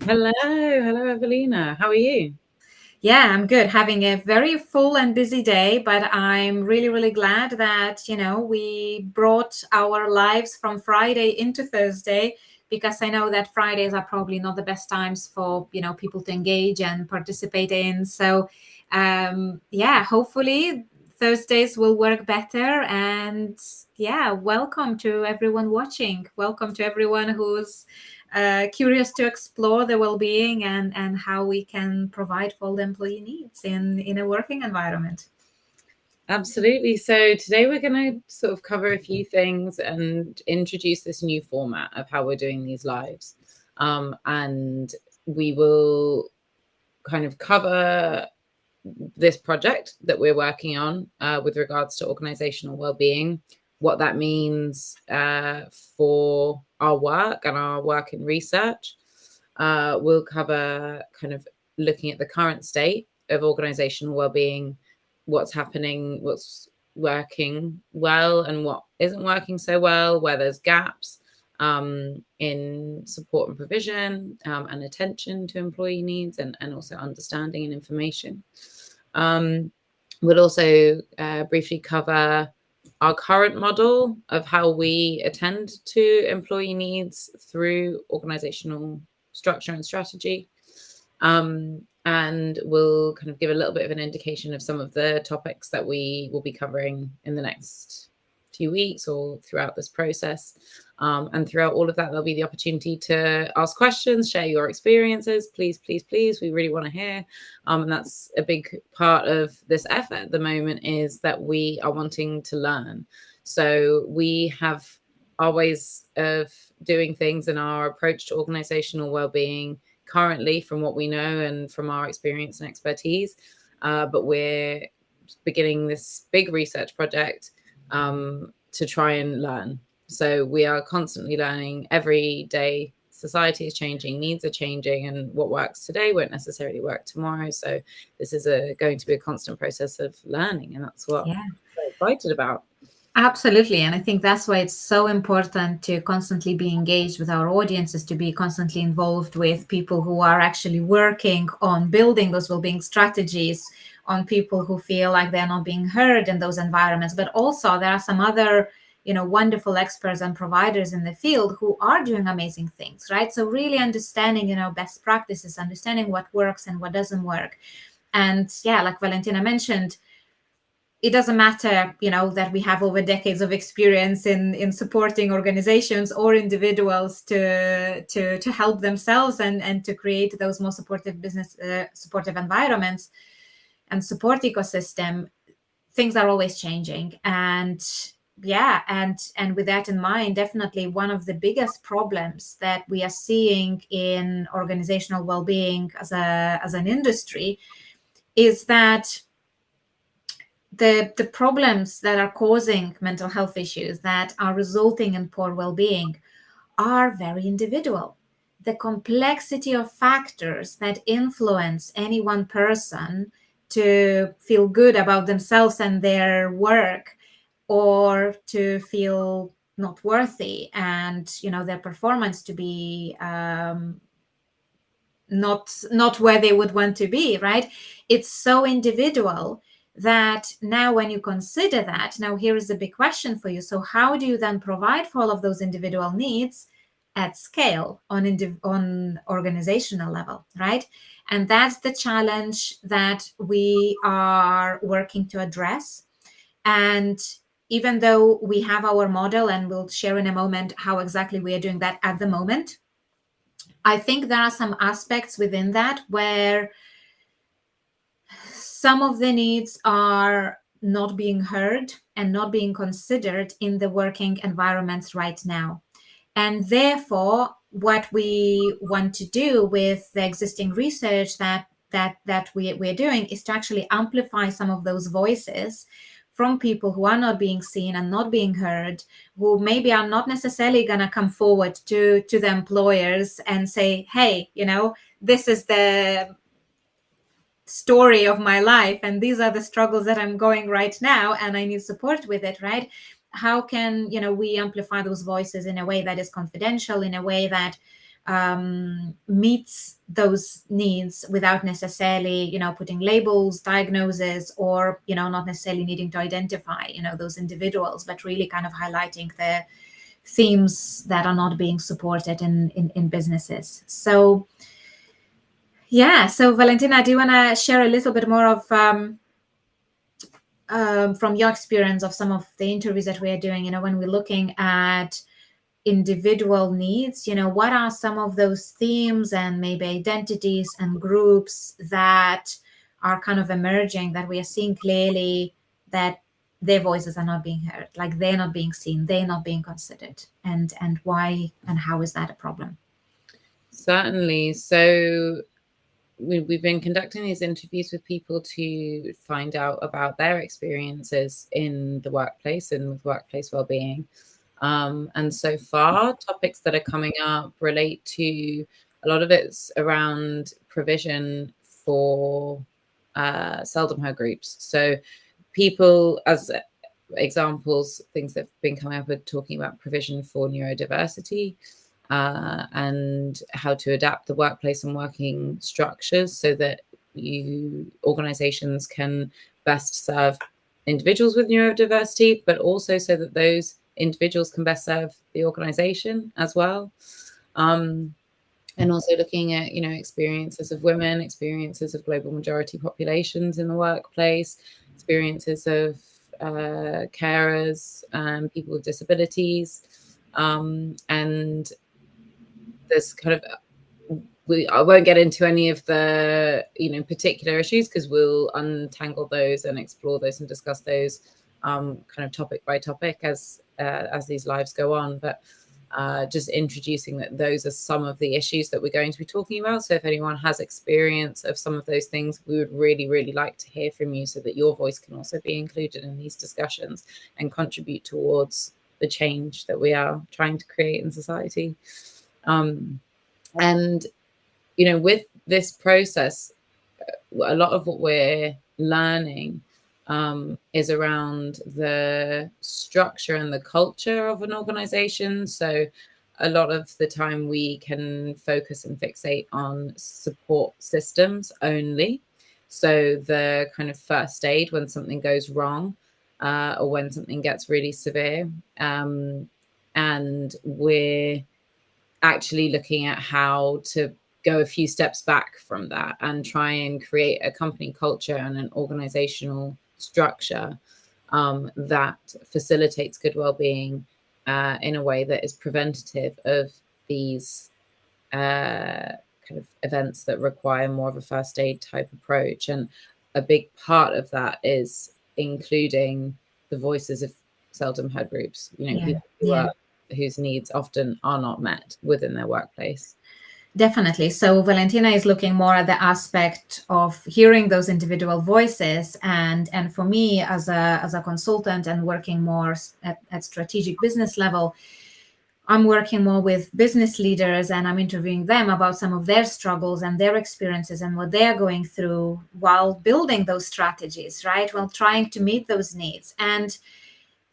Hello, Evelina. How are you? Yeah, I'm good. Having a very full and busy day, but I'm really, really glad that, we brought our lives from Friday into Thursday because I know that Fridays are probably not the best times for, people to engage and participate in. So, yeah, hopefully Thursdays will work better. And yeah, welcome to everyone watching. Welcome to everyone who's curious to explore the well-being and how we can provide for all the employee needs in a working environment. Absolutely. So today we're going to sort of cover a few things and introduce this new format of how we're doing these lives. And we will kind of cover this project that we're working on with regards to organizational well-being, what that means for our work and our work in research. We'll cover kind of looking at the current state of organizational well-being, what's happening, what's working well and what isn't working so well, where there's gaps in support and provision and attention to employee needs and also understanding and information. We'll also briefly cover our current model of how we attend to employee needs through organizational structure and strategy. And we'll kind of give a little bit of an indication of some of the topics that we will be covering in the next few weeks or throughout this process. And throughout all of that, there'll be the opportunity to ask questions, share your experiences. Please, please, please. We really want to hear. And that's a big part of this effort at the moment, is that we are wanting to learn. So we have our ways of doing things and our approach to organizational well-being currently from what we know and from our experience and expertise. But we're beginning this big research project to try and learn. So we are constantly learning every day. Society is changing, needs are changing, and what works today won't necessarily work tomorrow. So this is going to be a constant process of learning, and that's what Yeah, I'm excited about. absolutely. And I think that's why it's so important to constantly be engaged with our audiences, to be constantly involved with people who are actually working on building those well-being strategies, on people who feel like they're not being heard in those environments. But also there are some other wonderful experts and providers in the field who are doing amazing things, right? So really understanding best practices, understanding what works and what doesn't work. And yeah, like Valentina mentioned, it doesn't matter that we have over decades of experience in supporting organizations or individuals to help themselves and to create those more supportive business supportive environments and support ecosystem. Things are always changing, and yeah, and with that in mind, definitely one of the biggest problems that we are seeing in organizational well-being as an industry is that the problems that are causing mental health issues that are resulting in poor well-being are very individual. The complexity of factors that influence any one person to feel good about themselves and their work, or to feel not worthy and their performance to be not where they would want to be, right? It's so individual that now when you consider that, now here is a big question for you. So how do you then provide for all of those individual needs at scale on organizational level, right? And that's the challenge that we are working to address. And even though we have our model, and we'll share in a moment how exactly we are doing that at the moment, I think there are some aspects within that where some of the needs are not being heard and not being considered in the working environments right now. And therefore, what we want to do with the existing research that we're doing is to actually amplify some of those voices from people who are not being seen and not being heard, who maybe are not necessarily going to come forward to the employers and say, hey, this is the story of my life and these are the struggles that I'm going right now and I need support with it, right? How can we amplify those voices in a way that is confidential, in a way that meets those needs without necessarily, putting labels, diagnoses, or, not necessarily needing to identify, those individuals, but really kind of highlighting the themes that are not being supported in businesses. So yeah, so Valentina, do you want to share a little bit more of from your experience of some of the interviews that we are doing, when we're looking at individual needs, what are some of those themes and maybe identities and groups that are kind of emerging, that we are seeing clearly that their voices are not being heard, like they're not being seen, they're not being considered, and why and how is that a problem? Certainly. So we've been conducting these interviews with people to find out about their experiences in the workplace and with workplace well-being. And so far, topics that are coming up relate to, a lot of it's around provision for seldom heard groups. So people, as examples, things that have been coming up are talking about provision for neurodiversity, and how to adapt the workplace and working structures so that organizations can best serve individuals with neurodiversity, but also so that those individuals can best serve the organization as well. And also looking at, experiences of women, experiences of global majority populations in the workplace, experiences of carers, people with disabilities, and this kind of, I won't get into any of the particular issues, because we'll untangle those and explore those and discuss those kind of topic by topic as these lives go on. But just introducing that those are some of the issues that we're going to be talking about. So if anyone has experience of some of those things, we would really, really like to hear from you, so that your voice can also be included in these discussions and contribute towards the change that we are trying to create in society. And with this process, a lot of what we're learning is around the structure and the culture of an organization. So a lot of the time we can focus and fixate on support systems only. So the kind of first aid when something goes wrong, or when something gets really severe. And we're actually looking at how to go a few steps back from that and try and create a company culture and an organizational structure that facilitates good well-being in a way that is preventative of these kind of events that require more of a first aid type approach. And a big part of that is including the voices of seldom heard groups, people whose needs often are not met within their workplace. Definitely. So Valentina is looking more at the aspect of hearing those individual voices, and for me as a consultant and working more at strategic business level, I'm working more with business leaders, and I'm interviewing them about some of their struggles and their experiences and what they're going through while building those strategies, right? While trying to meet those needs. And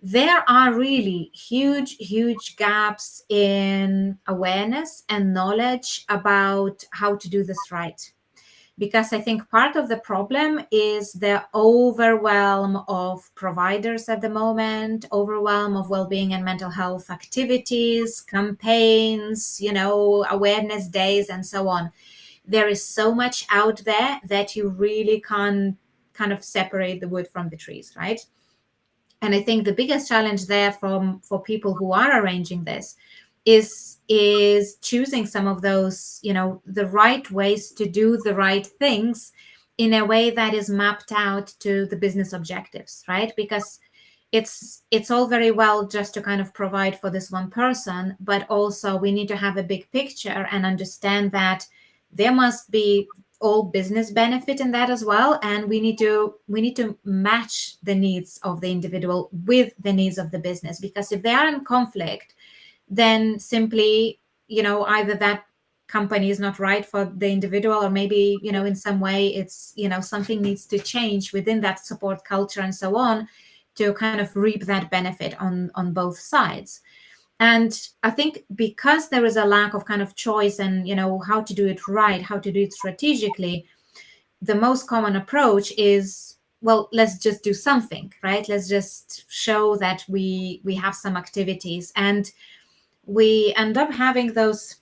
there are really huge gaps in awareness and knowledge about how to do this right. Because I think part of the problem is the overwhelm of providers at the moment, overwhelm of well-being and mental health activities, campaigns, awareness days, and so on. There is so much out there that you really can't kind of separate the wood from the trees, right? And I think the biggest challenge there for people who are arranging this is choosing some of those, the right ways to do the right things in a way that is mapped out to the business objectives, right? Because it's all very well just to kind of provide for this one person, but also we need to have a big picture and understand that there must be all business benefit in that as well, and we need to match the needs of the individual with the needs of the business. Because if they are in conflict, then simply either that company is not right for the individual, or maybe in some way it's something needs to change within that support culture and so on to kind of reap that benefit on both sides. And I think because there is a lack of kind of choice and, how to do it right, how to do it strategically, the most common approach is, well, let's just do something, right? Let's just show that we have some activities, and we end up having those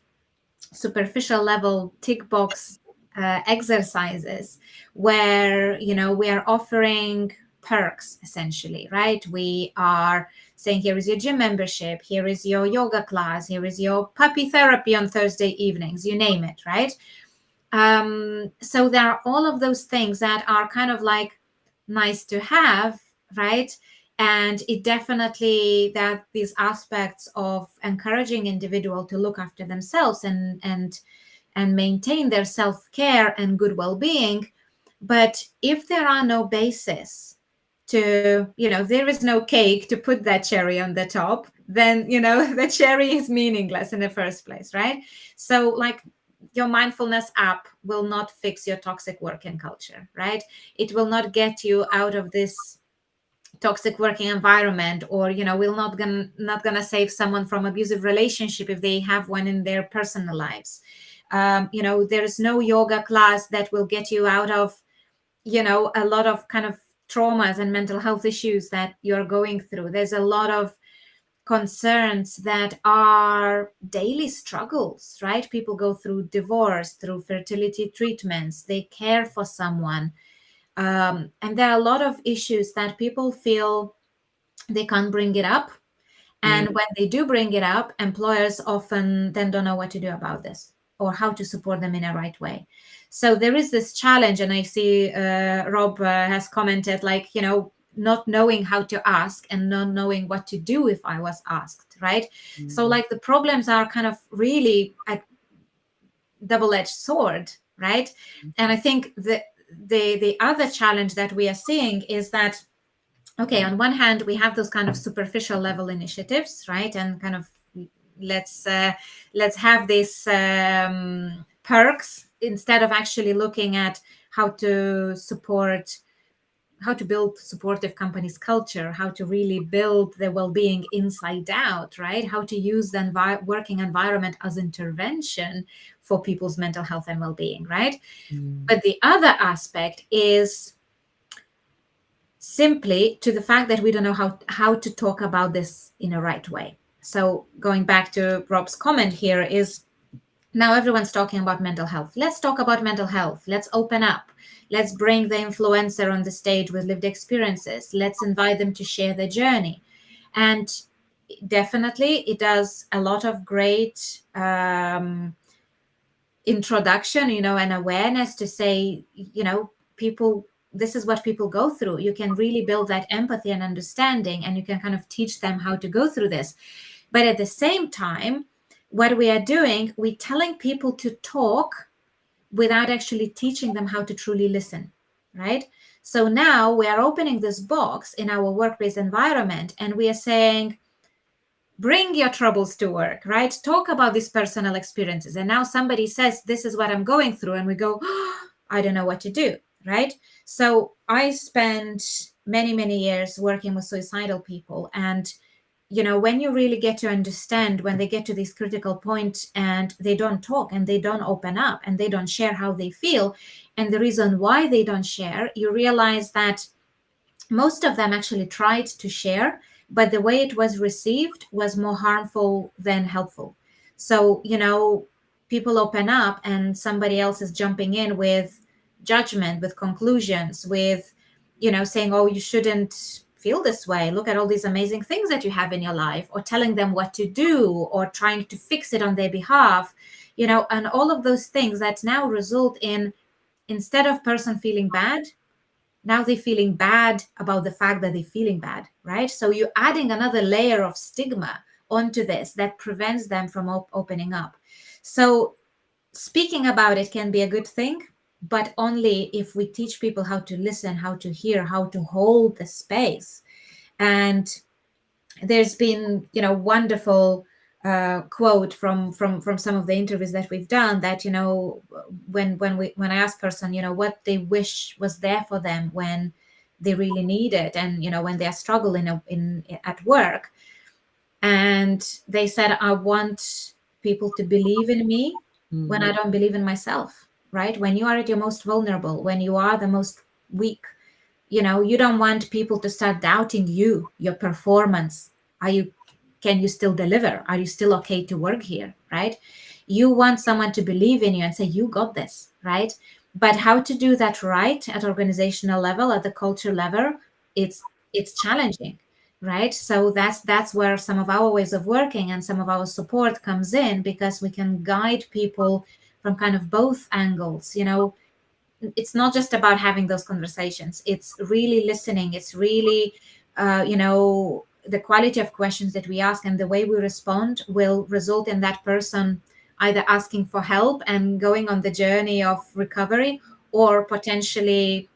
superficial level tick box exercises where we are offering perks, essentially, right? We are saying, here is your gym membership, here is your yoga class, here is your puppy therapy on Thursday evenings, you name it, right? So there are all of those things that are kind of like nice to have, right? And it definitely, that these aspects of encouraging individual to look after themselves and maintain their self-care and good well-being. But if there are no basis to, there is no cake to put that cherry on the top, then the cherry is meaningless in the first place, right? So like, your mindfulness app will not fix your toxic working culture, right? It will not get you out of this toxic working environment, or will not gonna save someone from abusive relationship if they have one in their personal lives. There is no yoga class that will get you out of a lot of kind of traumas and mental health issues that you're going through. There's a lot of concerns that are daily struggles, right? People go through divorce, through fertility treatments, they care for someone. And there are a lot of issues that people feel they can't bring it up. And when they do bring it up, employers often then don't know what to do about this or how to support them in a right way. So there is this challenge. And I see Rob has commented, like, not knowing how to ask and not knowing what to do if I was asked, right? So like, the problems are kind of really a double-edged sword, right? And I think the other challenge that we are seeing is that, okay, on one hand, we have those kind of superficial level initiatives, right? And kind of let's have these perks, instead of actually looking at how to build supportive companies culture, how to really build the well-being inside out, right? How to use the working environment as intervention for people's mental health and well-being, right? But the other aspect is simply to the fact that we don't know how to talk about this in a right way. So going back to Rob's comment here is, now everyone's talking about mental health. Let's talk about mental health. Let's open up. Let's bring the influencer on the stage with lived experiences. Let's invite them to share their journey. And definitely it does a lot of great introduction, and awareness to say, people, this is what people go through. You can really build that empathy and understanding, and you can kind of teach them how to go through this. But at the same time, what we are doing, we're telling people to talk without actually teaching them how to truly listen, right? So now we are opening this box in our workplace environment, and we are saying, bring your troubles to work, right? Talk about these personal experiences. And now somebody says, this is what I'm going through. And we go, oh, I don't know what to do, right? So I spent many, many years working with suicidal people. And, when you really get to understand when they get to this critical point and they don't talk and they don't open up and they don't share how they feel, and the reason why they don't share, you realize that most of them actually tried to share, but the way it was received was more harmful than helpful. So, people open up and somebody else is jumping in with judgment, with conclusions, with, saying, oh, you shouldn't feel this way. Look at all these amazing things that you have in your life, or telling them what to do, or trying to fix it on their behalf, and all of those things that now result in, instead of person feeling bad, now they're feeling bad about the fact that they're feeling bad, right? So you're adding another layer of stigma onto this that prevents them from opening up. So speaking about it can be a good thing, but only if we teach people how to listen, how to hear, how to hold the space. And there's been, wonderful quote from some of the interviews that we've done, that, when I ask person, what they wish was there for them when they really need it, and, when they are struggling in at work, And they said, I want people to believe in me when I don't believe in myself, right? When you are at your most vulnerable, when you are the most weak, you don't want people to start doubting you, your performance. Can you still deliver? Are you still okay to work here, right? You want someone to believe in you and say, you got this, right? But how to do that right at organizational level, at the culture level, it's challenging, right? So that's where some of our ways of working and some of our support comes in, because we can guide people from kind of both angles. It's not just about having those conversations. It's really listening. It's really the quality of questions that we ask and the way we respond will result in that person either asking for help and going on the journey of recovery, or potentially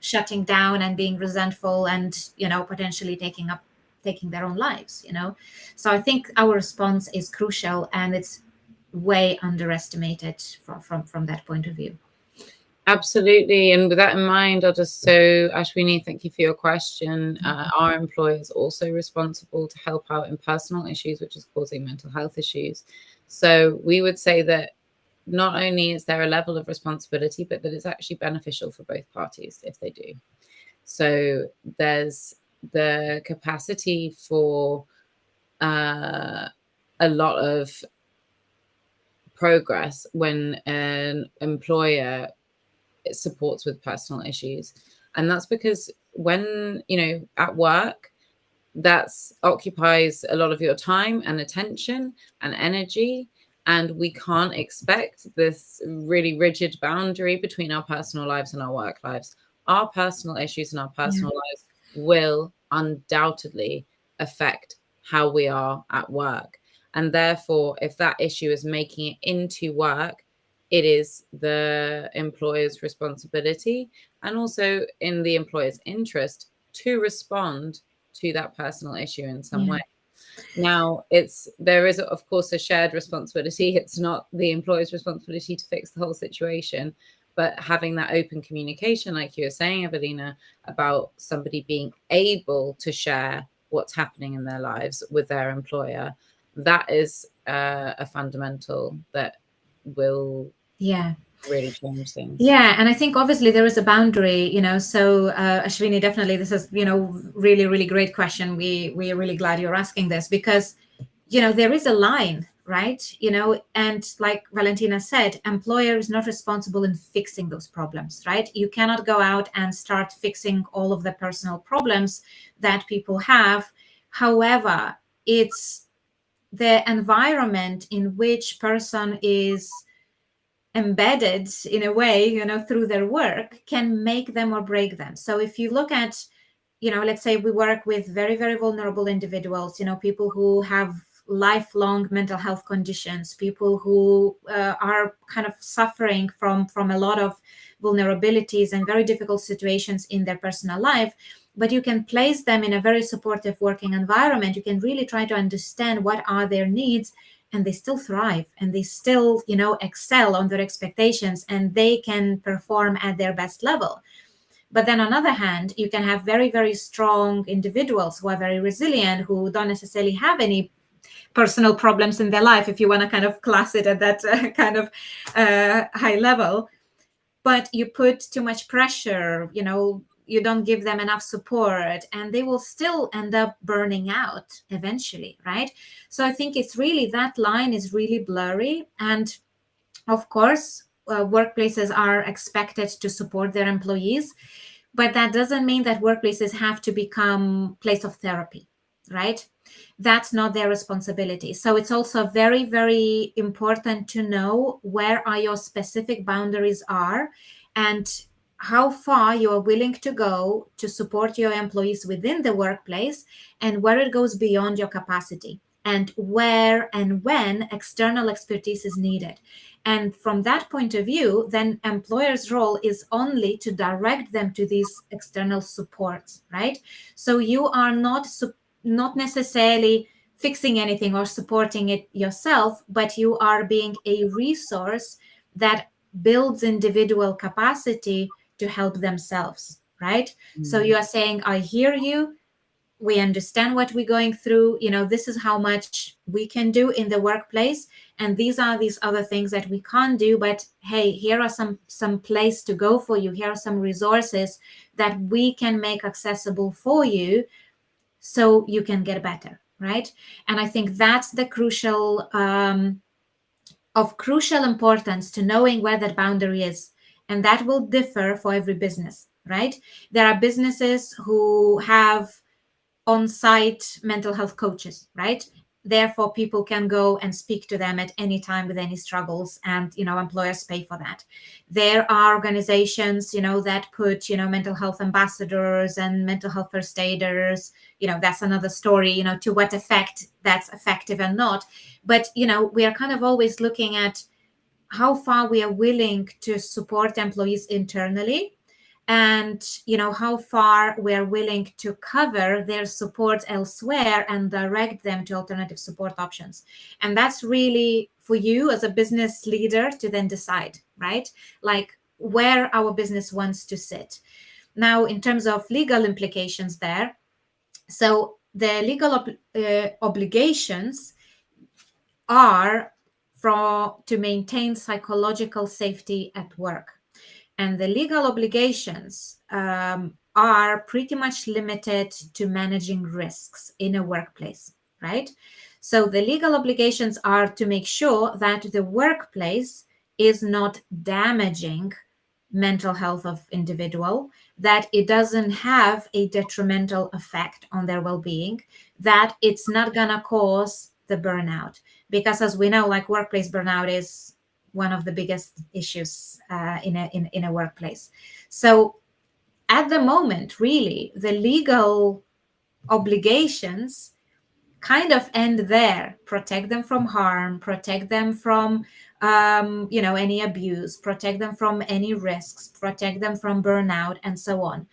shutting down and being resentful and potentially taking their own lives. So I think our response is crucial, and it's way underestimated from that point of view. Absolutely. And with that in mind, Ashwini, thank you for your question. Are employers also responsible to help out in personal issues, which is causing mental health issues? So we would say that not only is there a level of responsibility, but that it's actually beneficial for both parties if they do. So there's the capacity for a lot of progress when an employer supports with personal issues. And that's because when, at work, that occupies a lot of your time and attention and energy. And we can't expect this really rigid boundary between our personal lives and our work lives. Our personal issues and our personal lives will undoubtedly affect how we are at work. And therefore, if that issue is making it into work, it is the employer's responsibility and also in the employer's interest to respond to that personal issue in some way. Now, there is, of course, a shared responsibility. It's not the employer's responsibility to fix the whole situation, but having that open communication, like you were saying, Evelina, about somebody being able to share what's happening in their lives with their employer, that is a fundamental that will really change things. And I think obviously there is a boundary, so Ashwini, definitely this is really, really great question. We're really glad you're asking this, because there is a line, right? And like Valentina said, employer is not responsible in fixing those problems, right? You cannot go out and start fixing all of the personal problems that people have. However, it's the environment in which person is embedded in a way, through their work, can make them or break them. So if you look at, let's say we work with very, very vulnerable individuals, people who have lifelong mental health conditions, people who are kind of suffering from a lot of vulnerabilities and very difficult situations in their personal life, but you can place them in a very supportive working environment. You can really try to understand what are their needs, and they still thrive, and they still excel on their expectations, and they can perform at their best level. But then on the other hand, you can have very, very strong individuals who are very resilient, who don't necessarily have any personal problems in their life, if you want to kind of class it at that kind of high level. But you put too much pressure, you don't give them enough support, and they will still end up burning out eventually, right? So I think it's really, that line is really blurry. And of course, workplaces are expected to support their employees, but that doesn't mean that workplaces have to become place of therapy, right? That's not their responsibility. So it's also very, very important to know where are your specific boundaries are, and how far you are willing to go to support your employees within the workplace, and where it goes beyond your capacity, and where and when external expertise is needed. And from that point of view, then employer's role is only to direct them to these external supports, right? So you are not necessarily fixing anything or supporting it yourself, but you are being a resource that builds individual capacity to help themselves, right? So you are saying, I hear you, we understand what we're going through. This is how much we can do in the workplace, and these are these other things that we can't do, but hey, here are some place to go for you. Here are some resources that we can make accessible for you so you can get better, right? And I think that's the crucial importance to knowing where that boundary is. And that will differ for every business, right? There are businesses who have on-site mental health coaches, right? Therefore, people can go and speak to them at any time with any struggles, and employers pay for that. There are organizations, that put, mental health ambassadors and mental health first aiders. That's another story, to what effect that's effective and not. But we are kind of always looking at how far we are willing to support employees internally, and how far we're willing to cover their support elsewhere and direct them to alternative support options. And that's really for you as a business leader to then decide, right? Like where our business wants to sit. Now, in terms of legal implications there, so the legal obligations are to maintain psychological safety at work. And the legal obligations are pretty much limited to managing risks in a workplace, right? So the legal obligations are to make sure that the workplace is not damaging mental health of individual, that it doesn't have a detrimental effect on their well-being, that it's not gonna cause the burnout. Because as we know, like workplace burnout is one of the biggest issues in a workplace. So at the moment, really, the legal obligations kind of end there. Protect them from harm, protect them from any abuse, protect them from any risks, protect them from burnout, and so on.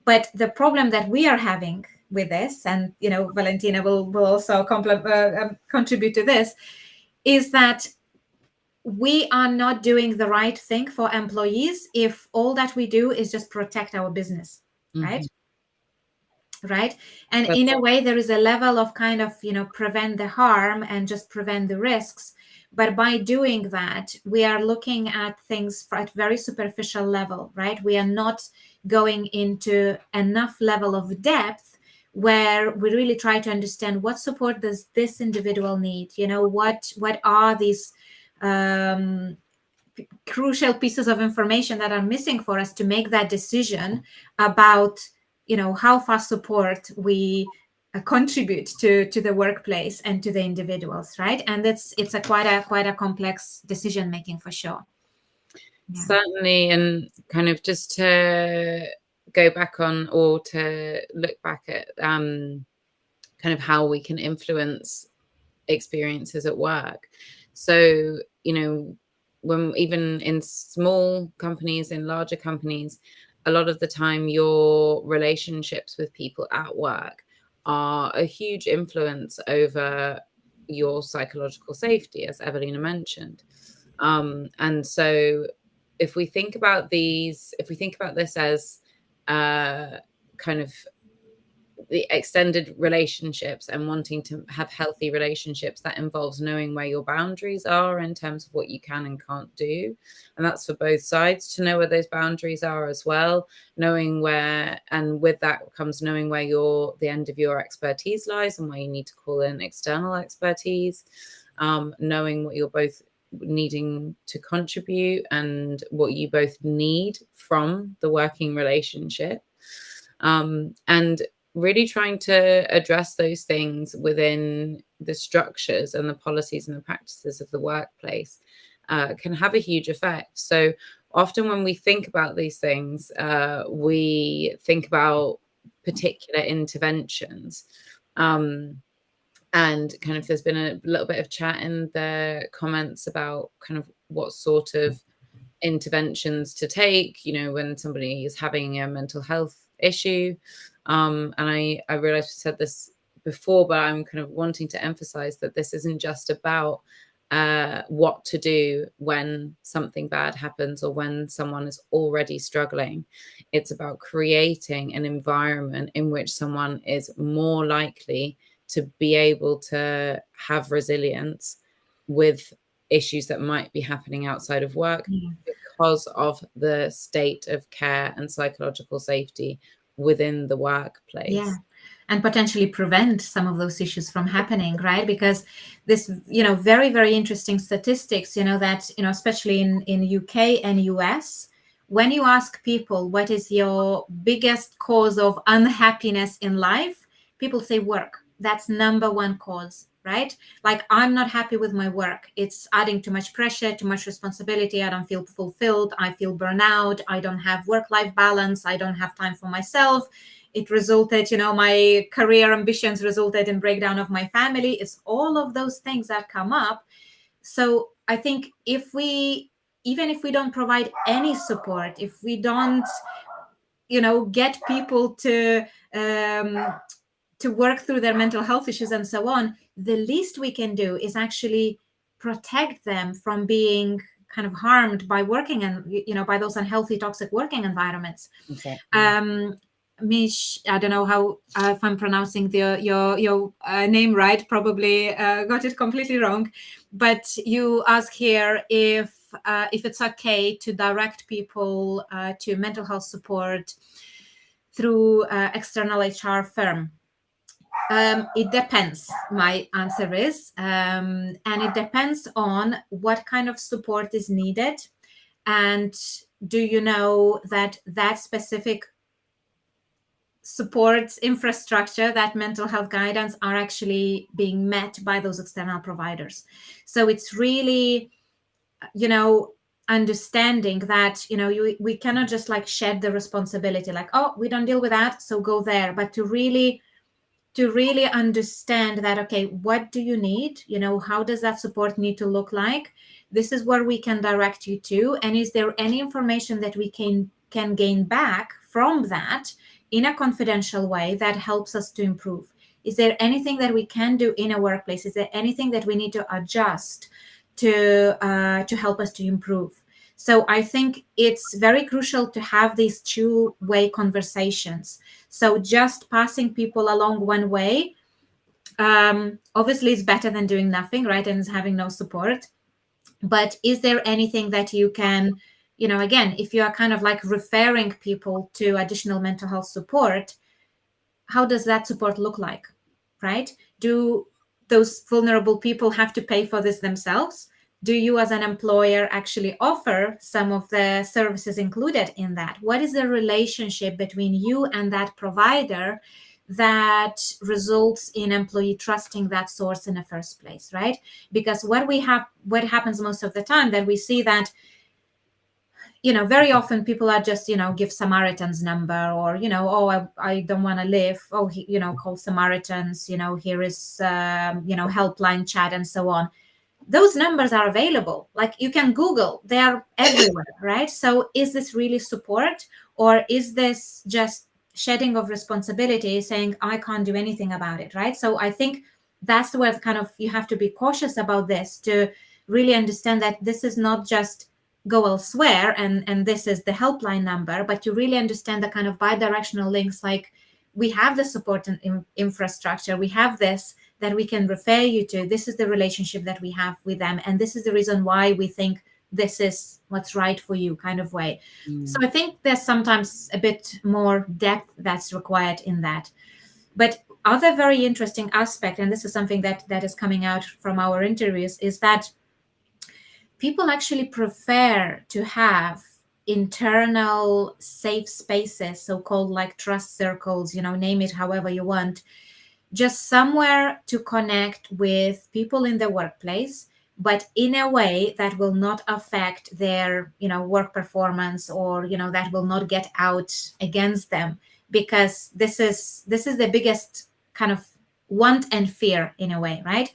But the problem that we are having with this, and Valentina will also contribute to this, is that we are not doing the right thing for employees if all that we do is just protect our business, right? Right. And in a way, there is a level of kind of, prevent the harm and just prevent the risks. But by doing that, we are looking at things at very superficial level, right? We are not going into enough level of depth where we really try to understand what support does this individual need? What are these crucial pieces of information that are missing for us to make that decision about how fast support we contribute to the workplace and to the individuals, right? And it's quite a complex decision making for sure. Yeah. Certainly. And kind of just to go back on, or to look back at kind of how we can influence experiences at work. So when even in small companies, in larger companies, a lot of the time your relationships with people at work are a huge influence over your psychological safety, as Evelina mentioned. And so if we think about this as kind of the extended relationships and wanting to have healthy relationships, that involves knowing where your boundaries are in terms of what you can and can't do. And that's for both sides to know where those boundaries are as well, knowing where, and with that comes knowing where the end of your expertise lies and where you need to call in external expertise, knowing what you're both needing to contribute and what you both need from the working relationship. And really trying to address those things within the structures and the policies and the practices of the workplace can have a huge effect. So often when we think about these things, we think about particular interventions. And kind of there's been a little bit of chat in the comments about kind of what sort of interventions to take, when somebody is having a mental health issue. And I realize I said this before, but I'm kind of wanting to emphasize that this isn't just about what to do when something bad happens or when someone is already struggling. It's about creating an environment in which someone is more likely to be able to have resilience with issues that might be happening outside of work, because of the state of care and psychological safety within the workplace. Yeah. And potentially prevent some of those issues from happening, right? Because this, very, very interesting statistics, that, especially in UK and US, when you ask people what is your biggest cause of unhappiness in life, people say work. That's number one cause, right? Like, I'm not happy with my work. It's adding too much pressure, too much responsibility. I don't feel fulfilled. I feel burnout. I don't have work-life balance. I don't have time for myself. It resulted, my career ambitions resulted in breakdown of my family. It's all of those things that come up. So I think even if we don't provide any support, if we don't, get people to work through their mental health issues and so on, the least we can do is actually protect them from being kind of harmed by working and, by those unhealthy, toxic working environments. Exactly. Mish, I don't know how if I'm pronouncing your name right. Probably got it completely wrong. But you ask here if it's okay to direct people to mental health support through external HR firm. It depends. My answer is, and it depends on what kind of support is needed, and do you know that specific support infrastructure, that mental health guidance, are actually being met by those external providers. So it's really, understanding that, we cannot just like shed the responsibility, like, oh, we don't deal with that, so go there. But to really understand that, okay, what do you need? How does that support need to look like? This is where we can direct you to. And is there any information that we can gain back from that in a confidential way that helps us to improve? Is there anything that we can do in a workplace? Is there anything that we need to adjust to help us to improve? So I think it's very crucial to have these two-way conversations. So just passing people along one way, obviously is better than doing nothing, right? And is having no support. But is there anything that you can, again, if you are kind of like referring people to additional mental health support, how does that support look like, right? Do those vulnerable people have to pay for this themselves? Do you as an employer actually offer some of the services included in that? What is the relationship between you and that provider that results in employee trusting that source in the first place, right? Because what happens most of the time, that we see that, very often people are just, give Samaritan's number, or, oh, I don't want to live. Oh, call Samaritans, here is, helpline chat and so on. Those numbers are available. Like, you can Google, they are everywhere, right? So is this really support, or is this just shedding of responsibility, saying I can't do anything about it, right? So I think that's where kind of you have to be cautious about this, to really understand that this is not just go elsewhere and this is the helpline number, but to really understand the kind of bi-directional links, like we have the support and infrastructure, we have this that we can refer you to, this is the relationship that we have with them, and this is the reason why we think this is what's right for you, kind of way. So I think there's sometimes a bit more depth that's required in that. But other very interesting aspect, and this is something that is coming out from our interviews, is that people actually prefer to have internal safe spaces, so-called like trust circles, name it however you want, just somewhere to connect with people in the workplace, but in a way that will not affect their, work performance, or, that will not get out against them. Because this is the biggest kind of want and fear in a way, right?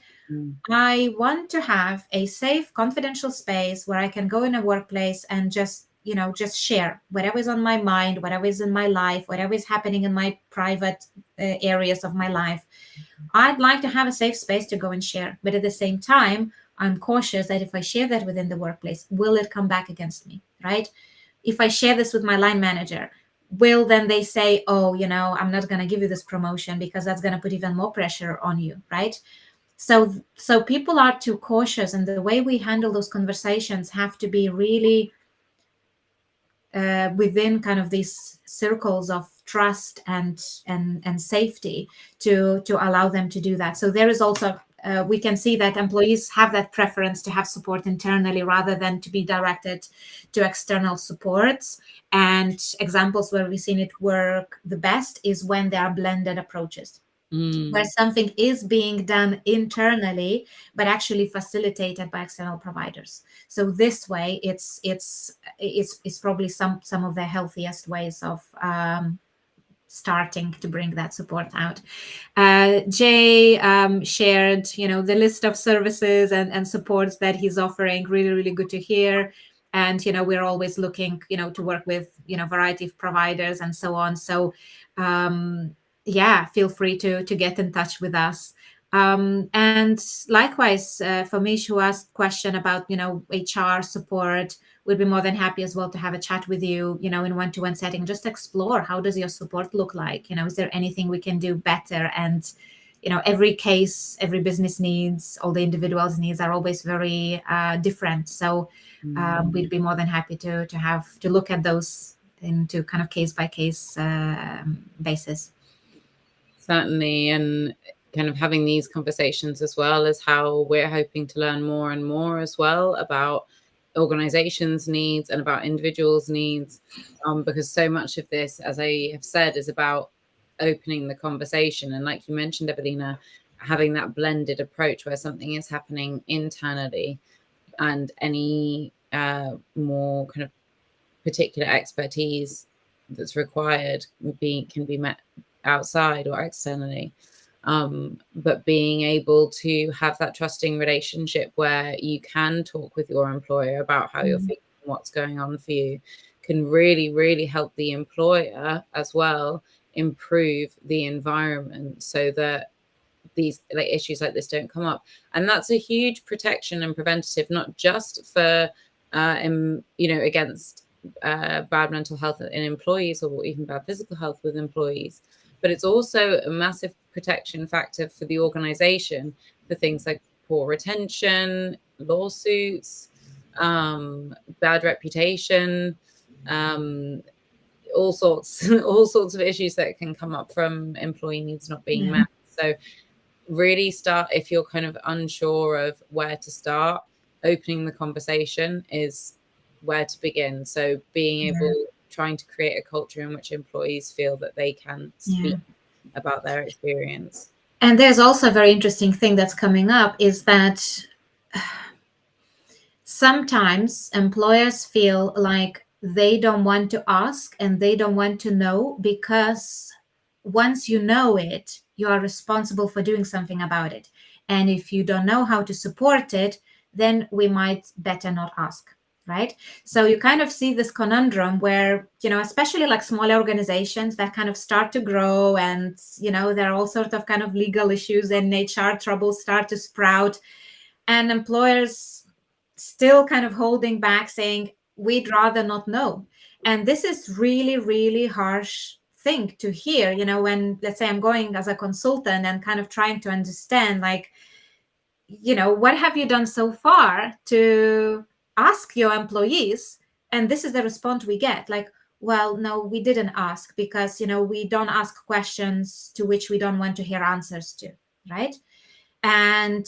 I want to have a safe, confidential space where I can go in a workplace and just share whatever is on my mind, whatever is in my life, whatever is happening in my private areas of my life. I'd like to have a safe space to go and share. But at the same time, I'm cautious that if I share that within the workplace, will it come back against me, right? If I share this with my line manager, will then they say, oh, I'm not going to give you this promotion because that's going to put even more pressure on you, right? So people are too cautious, and the way we handle those conversations have to be really within kind of these circles of trust and safety to allow them to do that. So there is also we can see that employees have that preference to have support internally rather than to be directed to external supports. And examples where we've seen it work the best is when there are blended approaches, where something is being done internally but actually facilitated by external providers. So this way it's probably some of the healthiest ways of starting to bring that support out. Jay shared the list of services and supports that he's offering. Really, really good to hear. And we're always looking to work with variety of providers and so on. So yeah, feel free to get in touch with us. And likewise, for me, who asked question about HR support, we'd be more than happy as well to have a chat with you, in one-to-one setting. Just explore, how does your support look like? Is there anything we can do better? And every case, every business needs, all the individuals' needs are always very different. So we'd be more than happy to look at those into kind of case by case basis. Certainly, and kind of having these conversations as well as how we're hoping to learn more and more as well about organizations' needs and about individuals' needs, because so much of this, as I have said, is about opening the conversation. And like you mentioned, Evelina, having that blended approach where something is happening internally and any more kind of particular expertise that's required can be met outside or externally. But being able to have that trusting relationship where you can talk with your employer about how you're feeling, what's going on for you, can really, really help the employer as well improve the environment so that these issues like this don't come up. And that's a huge protection and preventative, not just for against bad mental health in employees or even bad physical health with employees, but it's also a massive protection factor for the organization for things like poor retention, lawsuits, bad reputation, all sorts of issues that can come up from employee needs not being met. So really start, if you're kind of unsure of where to start, opening the conversation is where to begin. So being able, trying to create a culture in which employees feel that they can speak about their experience. And there's also a very interesting thing that's coming up is that sometimes employers feel like they don't want to ask and they don't want to know, because once you know it, you are responsible for doing something about it. And if you don't know how to support it, then we might better not ask, right? So you kind of see this conundrum where, especially like smaller organizations that kind of start to grow, and, there are all sorts of kind of legal issues and HR troubles start to sprout, and employers still kind of holding back, saying, we'd rather not know. And this is really, really harsh thing to hear, when, let's say, I'm going as a consultant and kind of trying to understand, like, what have you done so far to ask your employees? And this is the response we get, like, well, no, we didn't ask because, we don't ask questions to which we don't want to hear answers to, right? And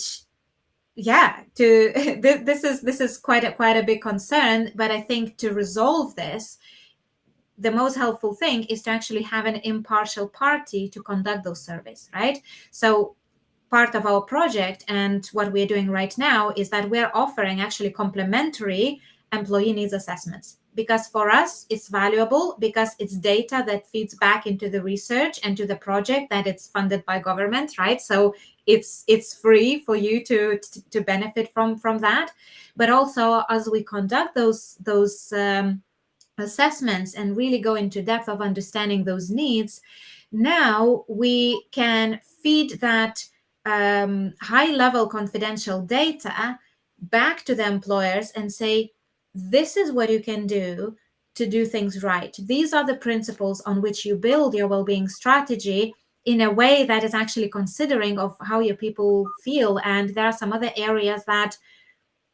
yeah, this is quite a big concern. But I think to resolve this, the most helpful thing is to actually have an impartial party to conduct those surveys, right? So part of our project and what we're doing right now is that we're offering actually complementary employee needs assessments, because for us it's valuable, because it's data that feeds back into the research and to the project that it's funded by government, right? So it's free for you to benefit from that. But also, as we conduct those assessments and really go into depth of understanding those needs, now we can feed that high level confidential data back to the employers and say, this is what you can do to do things right. These are the principles on which you build your well-being strategy in a way that is actually considering of how your people feel. And there are some other areas that,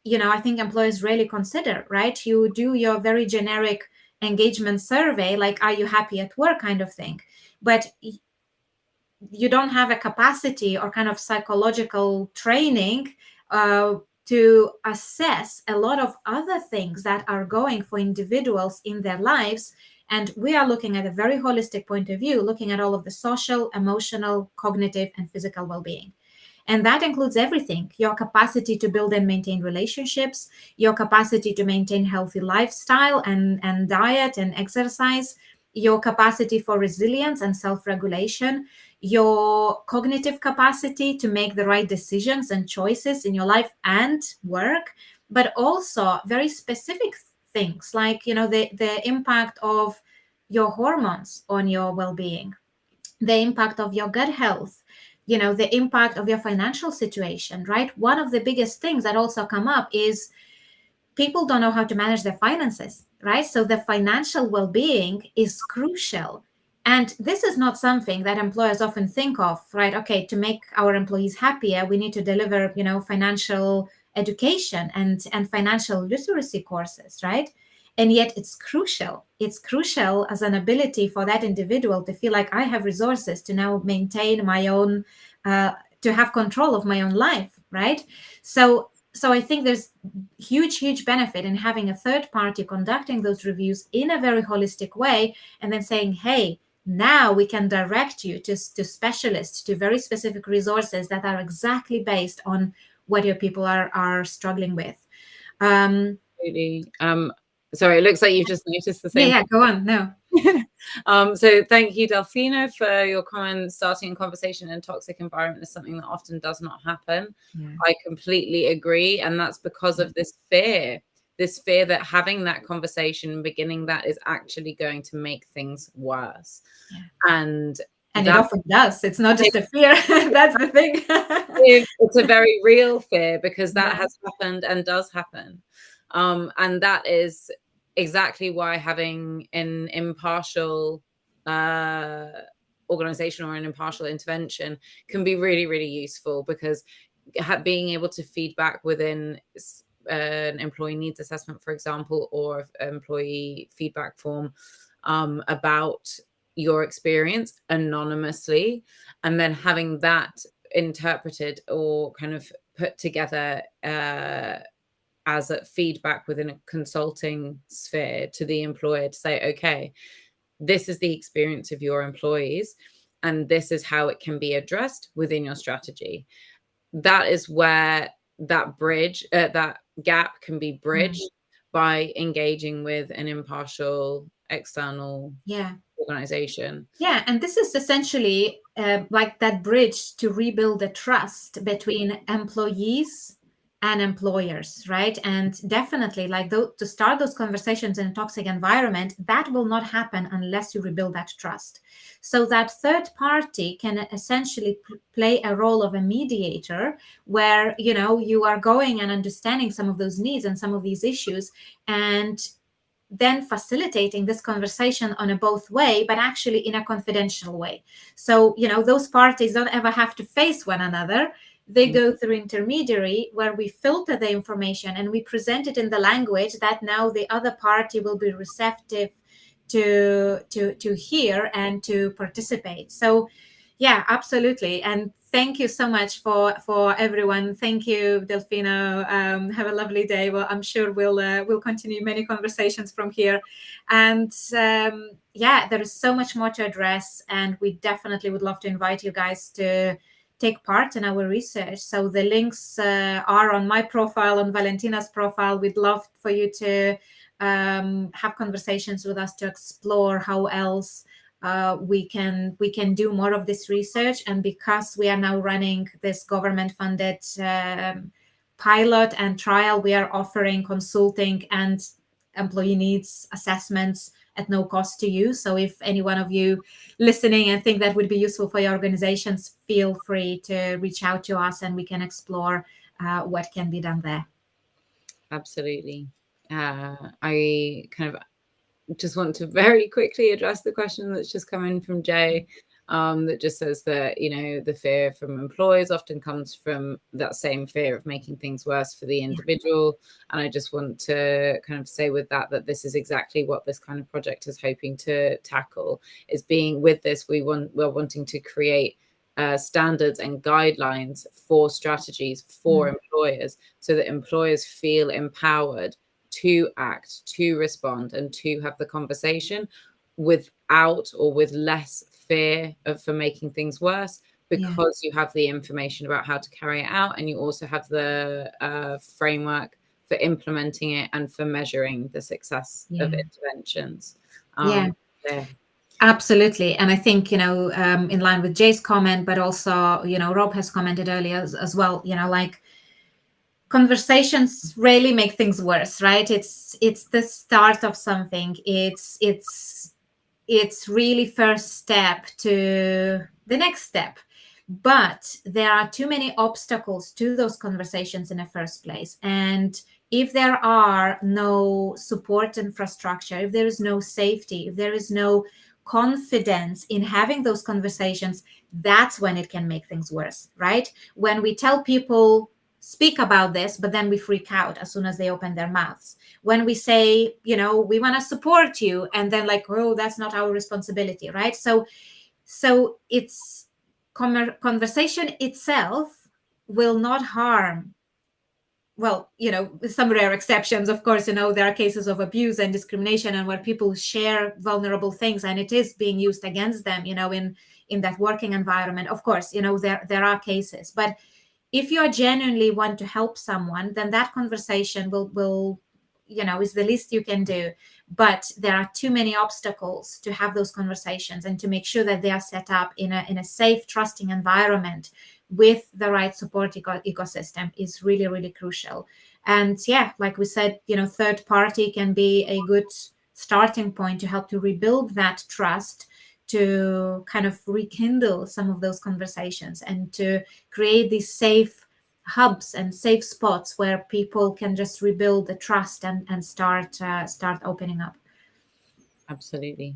I think employers really consider, right? You do your very generic engagement survey, like, are you happy at work kind of thing. But you don't have a capacity or kind of psychological training to assess a lot of other things that are going for individuals in their lives. And we are looking at a very holistic point of view, looking at all of the social, emotional, cognitive, and physical well-being. And that includes everything: your capacity to build and maintain relationships, your capacity to maintain healthy lifestyle and diet and exercise, your capacity for resilience and self-regulation, your cognitive capacity to make the right decisions and choices in your life and work, but also very specific things like, the impact of your hormones on your well-being, the impact of your gut health, the impact of your financial situation, right? One of the biggest things that also come up is people don't know how to manage their finances, right? So the financial well-being is crucial. And this is not something that employers often think of, right? Okay, to make our employees happier, we need to deliver, financial education and financial literacy courses, right? And yet it's crucial. It's crucial as an ability for that individual to feel like I have resources to now maintain my own, to have control of my own life, right? So I think there's huge benefit in having a third party conducting those reviews in a very holistic way, and then saying, hey, now we can direct you to specialists, to very specific resources that are exactly based on what your people are struggling with. Absolutely. Sorry, it looks like you've just noticed the same. Yeah, go on. No. So thank you, Delphina, for your comment. Starting a conversation in a toxic environment is something that often does not happen. Yeah. I completely agree. And that's because of this fear that having that conversation and beginning that is actually going to make things worse. Yeah. And it often does. It's not just a fear. That's the thing. It's a very real fear, because that has happened and does happen. And that is exactly why having an impartial organization or an impartial intervention can be really, really useful, because being able to feedback within an employee needs assessment, for example, or employee feedback form about your experience anonymously, and then having that interpreted or kind of put together as a feedback within a consulting sphere to the employer to say, okay, this is the experience of your employees and this is how it can be addressed within your strategy. That is where that gap can be bridged by engaging with an impartial external organization. Yeah, and this is essentially like that bridge to rebuild the trust between employees and employers, right? And definitely, like to start those conversations in a toxic environment, that will not happen unless you rebuild that trust. So that third party can essentially play a role of a mediator, where you are going and understanding some of those needs and some of these issues, and then facilitating this conversation on a both way, but actually in a confidential way. So, those parties don't ever have to face one another. They go through intermediary, where we filter the information and we present it in the language that now the other party will be receptive to hear and to participate. So yeah, absolutely. And thank you so much for everyone. Thank you, Delphina. Have a lovely day. Well, I'm sure we'll continue many conversations from here. And there is so much more to address, and we definitely would love to invite you guys to take part in our research. So the links are on my profile, on Valentina's profile. We'd love for you to have conversations with us to explore how else we can do more of this research. And because we are now running this government-funded pilot and trial, we are offering consulting and employee needs assessments at no cost to you. So if any one of you listening and think that would be useful for your organizations, feel free to reach out to us and we can explore what can be done there. Absolutely. I kind of just want to very quickly address the question that's just come in from Jay, that just says that, the fear from employers often comes from that same fear of making things worse for the individual. And I just want to kind of say with that this is exactly what this kind of project is hoping to tackle, is being with this, we're wanting to create standards and guidelines for strategies for employers, so that employers feel empowered to act, to respond, and to have the conversation without or with less fear for making things worse, because you have the information about how to carry it out, and you also have the framework for implementing it and for measuring the success of interventions. Absolutely. And I think, in line with Jay's comment, but also, Rob has commented earlier as well, like, conversations really make things worse, right? It's the start of something. It's really first step to the next step. But there are too many obstacles to those conversations in the first place. And if there are no support infrastructure, if there is no safety, if there is no confidence in having those conversations, that's when it can make things worse, right? When we tell people, speak about this, but then we freak out as soon as they open their mouths. When we say, we want to support you, and then like, oh, that's not our responsibility, right? So it's conversation itself will not harm. Well, with some rare exceptions, of course, there are cases of abuse and discrimination, and where people share vulnerable things and it is being used against them, in that working environment. Of course, there are cases, but if you genuinely want to help someone, then that conversation will is the least you can do. But there are too many obstacles to have those conversations, and to make sure that they are set up in a safe, trusting environment with the right support ecosystem is really, really crucial. And like we said, third party can be a good starting point to help to rebuild that trust, to kind of rekindle some of those conversations, and to create these safe hubs and safe spots where people can just rebuild the trust and start opening up. Absolutely.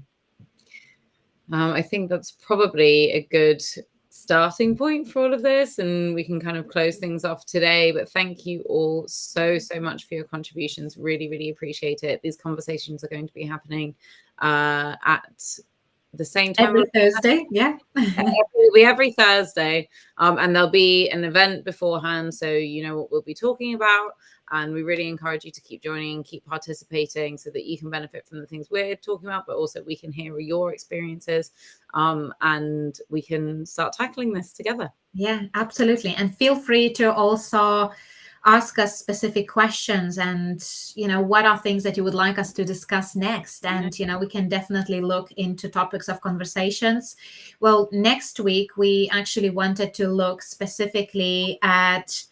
I think that's probably a good starting point for all of this, and we can kind of close things off today. But thank you all so much for your contributions. Really, really appreciate it. These conversations are going to be happening at the same time every Thursday. every Thursday, and there'll be an event beforehand, so you know what we'll be talking about. And we really encourage you to keep joining, keep participating, so that you can benefit from the things we're talking about, but also we can hear your experiences, and we can start tackling this together. Yeah, absolutely. And feel free to also ask us specific questions, and what are things that you would like us to discuss next. And we can definitely look into topics of conversations. Well, next week we actually wanted to look specifically at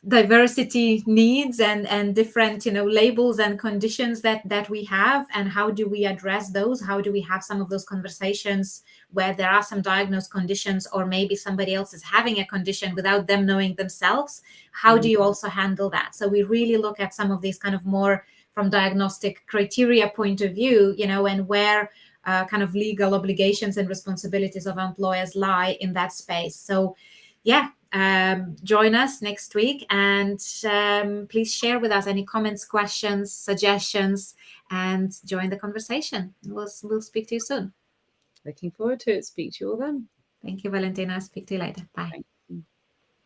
diversity needs and different labels and conditions that we have, and how do we address those, how do we have some of those conversations where there are some diagnosed conditions, or maybe somebody else is having a condition without them knowing themselves. How do you also handle that? So we really look at some of these kind of more from diagnostic criteria point of view, and where kind of legal obligations and responsibilities of employers lie in that space. So join us next week, and please share with us any comments, questions, suggestions, and join the conversation. We'll speak to you soon. Looking forward to it. Speak to you all then. Thank you, Valentina. Speak to you later. Bye. Thanks.